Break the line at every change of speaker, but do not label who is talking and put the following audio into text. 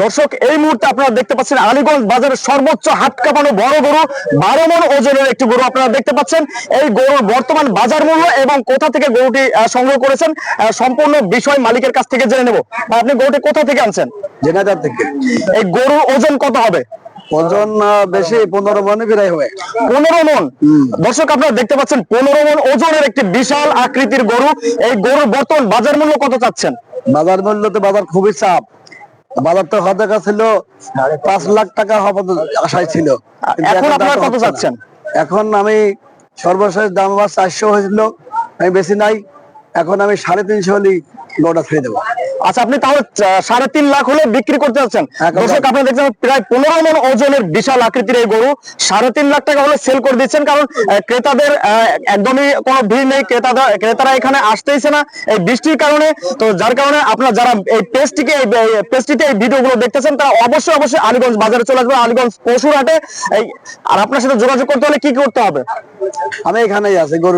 দর্শক, এই মুহূর্তে আপনারা দেখতে পাচ্ছেন আলীগঞ্জ বাজারের সর্বোচ্চ হাত কাঁপানো বড় গরু, 12 মণ ওজনের একটি গরু আপনারা দেখতে পাচ্ছেন। এই গরুর বর্তমান বাজার মূল্য এবং কোথা থেকে গরুটি সংগ্রহ করেছেন সম্পূর্ণ বিষয় মালিকের কাছ থেকে জেনে নেব। আপনি গরুটি কোথা থেকে আনছেন?
জেনাদার থেকে।
এই গরুর ওজন কত হবে?
ওজন বেশি 15 মনে প্রায় হবে।
15 মণ। দর্শক, আপনারা দেখতে পাচ্ছেন 15 মণ ওজনের একটি বিশাল আকৃতির গরু। এই গরুর বর্তমান বাজার মূল্য কত চাচ্ছেন?
বাজার মূল্য তো বাজার খুবই চাপ। বাজার তো হওয়ার দেখা ছিল 5 লাখ টাকা হওয়ার আশায় ছিল।
এখন আপনারা কত চাচ্ছেন?
এখন আমি সর্বশেষ দাম আমার 400 হয়েছিল, আমি বেশি নাই। এখন আমি 350 হলেই গরুটা ছেড়ে দেবো।
আচ্ছা, আপনি তাহলে 3.5 লাখ হলে বিক্রি করতে যাচ্ছেন। দর্শক, আপনারা দেখছেন প্রায় 15 মণ ওজনের বিশাল আকৃতির এই গরু 3.5 লাখ টাকা হলে সেল করে দিচ্ছেন। কারণ ক্রেতাদের একদমই কোনো ভিড় নেই, ক্রেতারা এখানে আসতেইছে না এই বৃষ্টির কারণে। তো যার কারণে আপনারা যারা এই পেজটিতে এই ভিডিওগুলো দেখতেছেন তারা অবশ্যই আলীগঞ্জ বাজারে চলে আসবেন, আলীগঞ্জ পশুর হাটে। আর আপনার সাথে যোগাযোগ করতে হলে কি করতে হবে?
আমি এখানেই আছি গরু